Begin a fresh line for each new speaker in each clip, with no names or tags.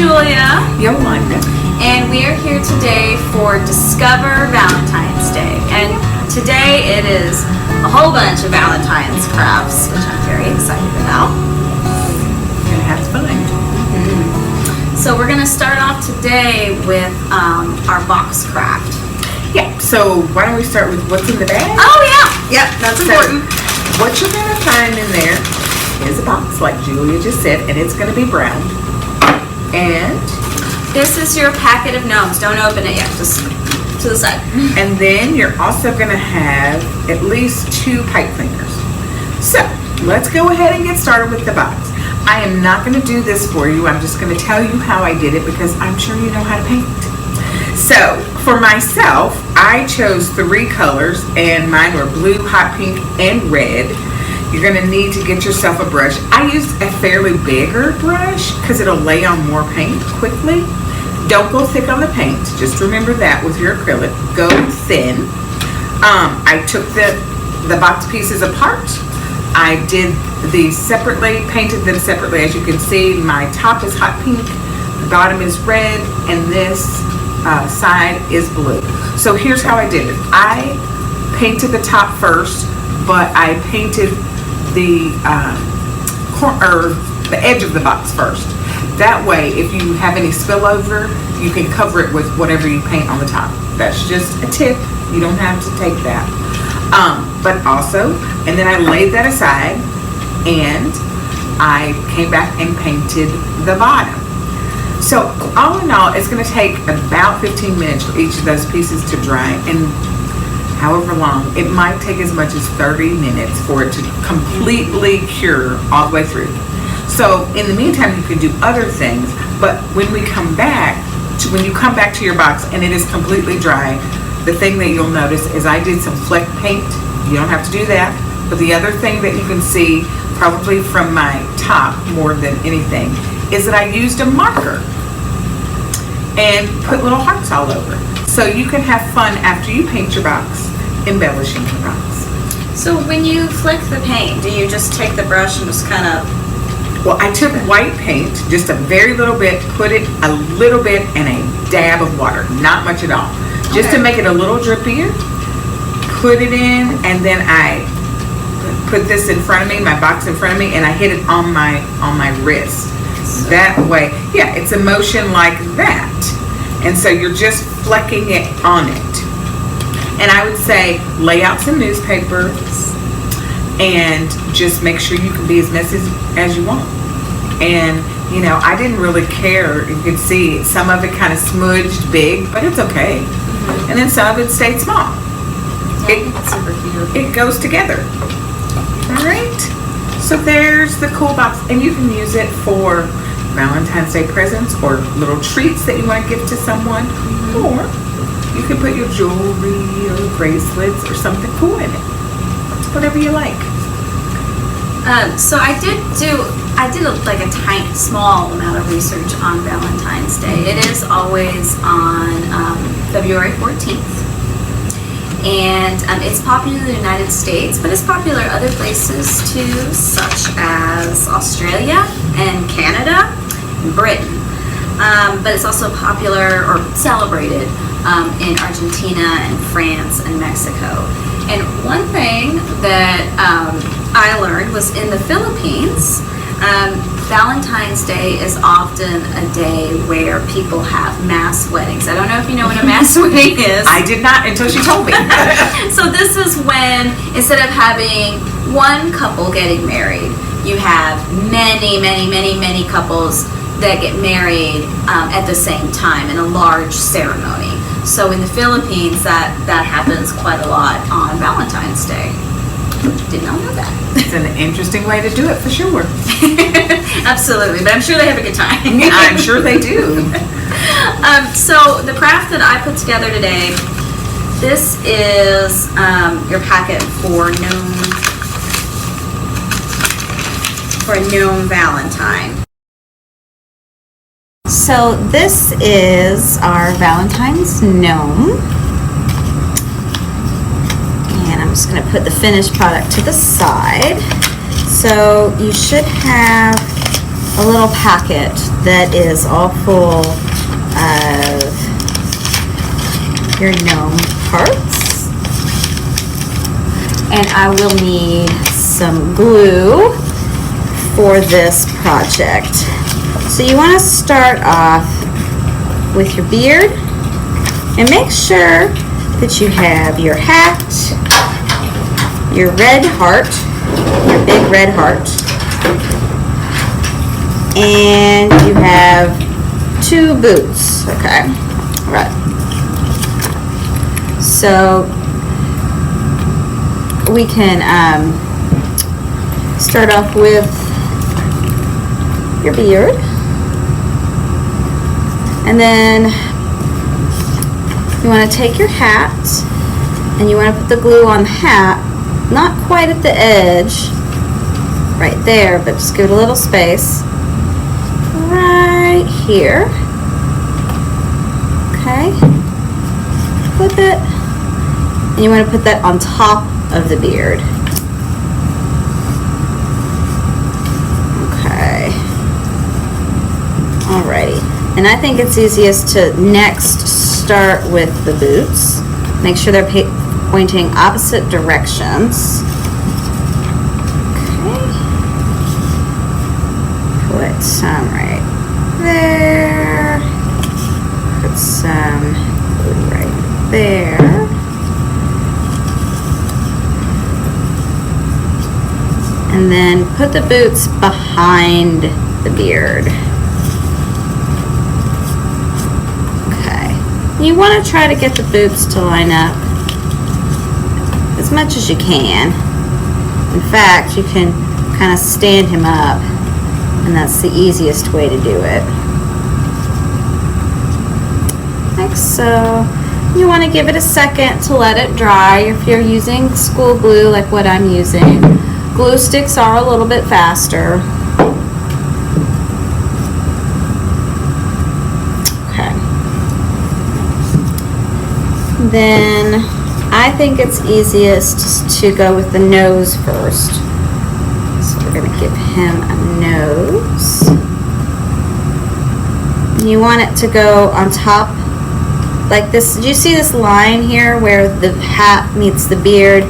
Julia,
Yolanda,
and we are here today for Discover Valentine's Day. And today it is a whole bunch of Valentine's crafts, which I'm very excited about.
and have fun.
So we're going to start off today with our box craft.
Yeah, so why don't we start with what's in the bag?
Oh yeah, yep, that's important.
What you're going to find in there is a box, like Julia just said, and it's going to be brown. And
This is your packet of gnomes. Don't open it yet, just to the side.
then you're also going to have at least 2 pipe cleaners. So let's go ahead and get started with the box. I am not going to do this for you. I'm just going to tell you how I did it because I'm sure you know how to paint. So for myself, I chose 3 colors, and mine were blue, hot pink, and red. You're going to need to get yourself a brush. I used a fairly bigger brush because it'll lay on more paint quickly. Don't go thick on the paint. Just remember that with your acrylic. Go thin. I took the box pieces apart. I did these separately, painted them separately. As you can see, my top is hot pink, the bottom is red, and this side is blue. So here's how I did it. I painted the top first, but I painted the edge of the box first. That way, if you have any spillover, you can cover it with whatever you paint on the top. That's just a tip. You don't have to take that. But also, and then I laid that aside, and I came back and painted the bottom. So all in all, it's going to take about 15 minutes for each of those pieces to dry, and however long, it might take as much as 30 minutes for it to completely cure all the way through. So in the meantime, you can do other things, but when you come back to your box and it is completely dry, the thing that you'll notice is I did some fleck paint. You don't have to do that, but the other thing that you can see probably from my top more than anything is that I used a marker and put little hearts all over. So you can have fun after you paint your box, embellishing your box.
So when you flick the paint, do you just take the brush and just kind of...
Well, I took white paint, just a very little bit, put it a little bit in a dab of water, not much at all. Just to make it a little drippier, put it in, and then I put this in front of me, my box in front of me, and I hit it on my wrist. That way, yeah, it's a motion like that. And so you're just flecking it on it. And I would say lay out some newspaper and just make sure you can be as messy as you want. And you know, I didn't really care. You can see some of it kind of smudged big, but it's okay. And then some of it stayed small.
It's super cute.
It goes together. All right. So there's the cool box, and you can use it for Valentine's Day presents or little treats that you want to give to someone, or you can put your jewelry or bracelets or something cool in it. Whatever you like.
So I did like a tiny, small amount of research on Valentine's Day. It is always on February 14th. And it's popular in the United States, but it's popular other places too, such as Australia and Canada and Britain. But it's also popular or celebrated in Argentina and France and Mexico. And one thing that I learned was in the Philippines, Valentine's Day is often a day where people have mass weddings. I don't know if you know what a mass wedding is.
I did not until she told me.
So this is when, instead of having one couple getting married, you have many, many, many, many couples that get married at the same time in a large ceremony. So in the Philippines, that happens quite a lot on Valentine's Day. Did not know that.
It's an interesting way to do it for sure.
Absolutely, but I'm sure they have a good time.
I'm sure they do.
So the craft that I put together today, this is your packet for Gnome Valentine. So this is our Valentine's gnome. And I'm just going to put the finished product to the side. So you should have a little packet that is all full of your gnome parts. And I will need some glue for this project. So you want to start off with your beard and make sure that you have your hat, your red heart, your big red heart, and you have 2 boots. Okay, all right. So we can start off with your beard, and then you want to take your hat and you want to put the glue on the hat, not quite at the edge, right there, but just give it a little space right here. Okay, flip it, and you want to put that on top of the beard. Okay, alrighty. And I think it's easiest to next start with the boots. Make sure they're pointing opposite directions. Okay. Put some right there. Put some glue right there. And then put the boots behind the beard. You want to try to get the boots to line up as much as you can. In fact, you can kind of stand him up, and that's the easiest way to do it. Like so. You want to give it a second to let it dry. If you're using school glue like what I'm using, glue sticks are a little bit faster. Then I think it's easiest to go with the nose first. So we're going to give him a nose. And you want it to go on top like this. Do you see this line here where the hat meets the beard?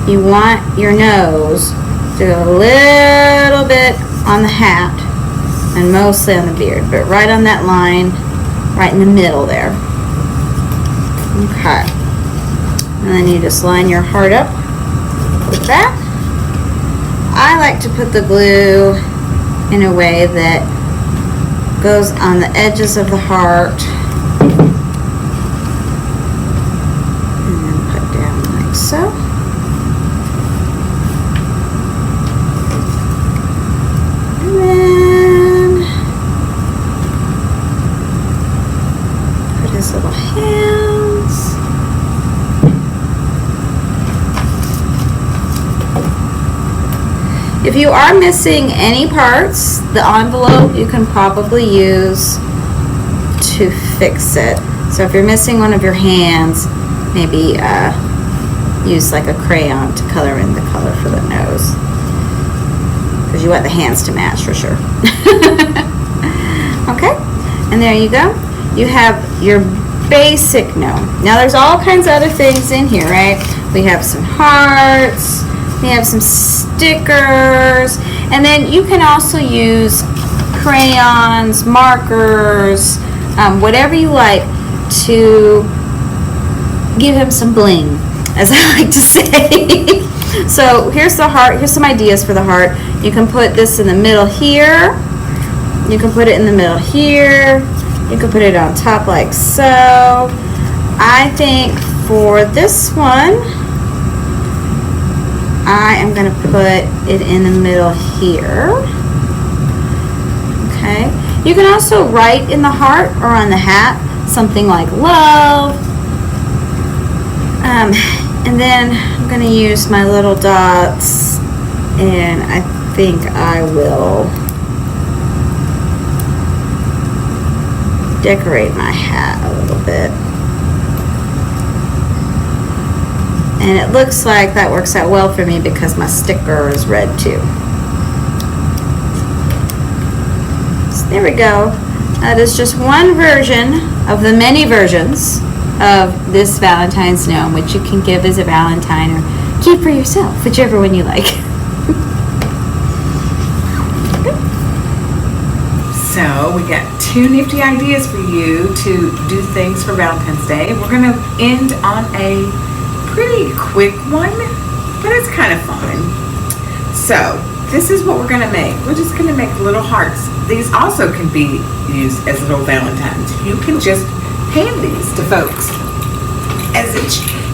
You want your nose to go a little bit on the hat and mostly on the beard, but right on that line, right in the middle there. Okay. And then you just line your heart up with that. I like to put the glue in a way that goes on the edges of the heart. And then put down like so. And then put his little hands. If you are missing any parts, the envelope you can probably use to fix it. So if you're missing one of your hands, maybe use like a crayon to color in the color for the nose, because you want the hands to match for sure. Okay, and there you go. You have your basic gnome. Now there's all kinds of other things in here, right? We have some hearts. We have some stickers, and then you can also use crayons, markers, whatever you like to give him some bling, as I like to say. So here's the heart. Here's some ideas for the heart. You can put this in the middle here. You can put it in the middle here. You can put it on top like so. I think for this one, I am going to put it in the middle here. Okay. You can also write in the heart or on the hat something like love. And then I'm going to use my little dots, and I think I will decorate my hat a little bit. And it looks like that works out well for me because my sticker is red too. There we go. That is just one version of the many versions of this Valentine's gnome, which you can give as a Valentine or keep for yourself, whichever one you like.
So we got 2 nifty ideas for you to do things for Valentine's Day. We're going to end on a pretty quick one, but it's kind of fun. So this is what we're going to make. We're just going to make little hearts. These also can be used as little Valentines. You can just hand these to folks as it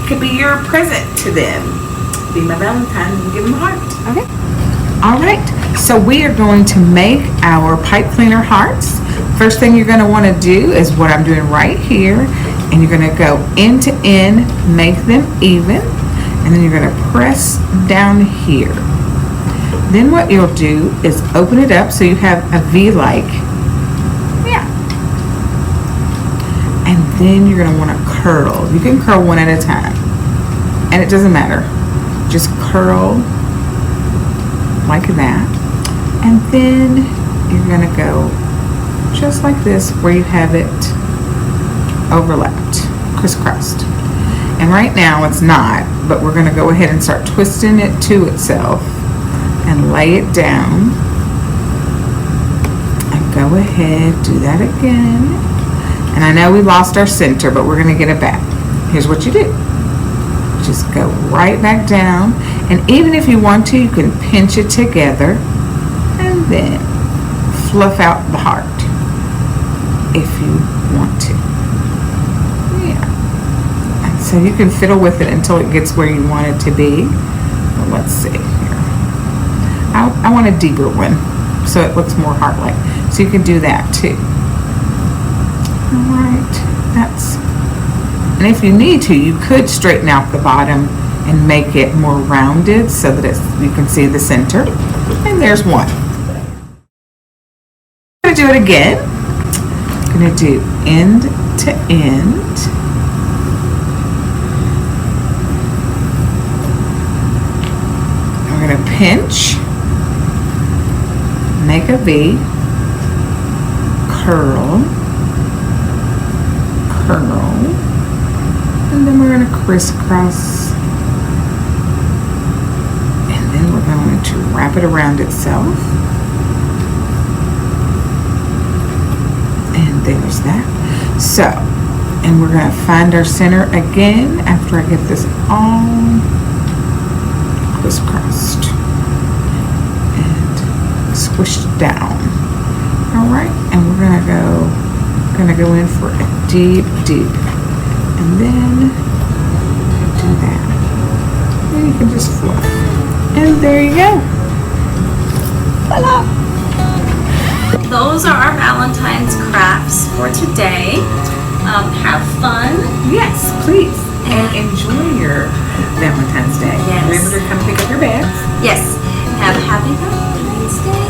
could be your present to them. Be my Valentine and give them a heart.
Okay.
All right, so we are going to make our pipe cleaner hearts. First thing you're going to want to do is what I'm doing right here, and you're going to go end to end, make them even, and then you're going to press down here. Then what you'll do is open it up so you have a V-like. Yeah. And then you're going to want to curl. You can curl one at a time, and it doesn't matter. Just curl like that, and then you're going to go just like this where you have it overlapped, crisscrossed. And right now it's not, but we're going to go ahead and start twisting it to itself and lay it down, and go ahead, do that again. And I know we lost our center, but we're going to get it back. Here's what you do. Just go right back down, and even if you want to, you can pinch it together and then fluff out the heart if you want to. Yeah. And so you can fiddle with it until it gets where you want it to be. But let's see here. I want a deeper one so it looks more heart-like. So you can do that too. All right, that's. And if you need to, you could straighten out the bottom and make it more rounded so that you can see the center. And there's one. I'm going to do it again. I'm going to do end to end. I'm going to pinch, make a V, curl, curl, and then we're going to crisscross, and then we're going to wrap it around itself, and there's that. So, and we're going to find our center again after I get this all crisscrossed and squished down. All right, and we're going to go in for a deep, and then do that. Then you can just fluff. And there you go. Voila!
Those are our Valentine's crafts for today. Have fun.
Yes, please. And enjoy your Valentine's Day.
Yes.
Remember to come pick up your bags.
Yes. Have a happy Valentine's Day.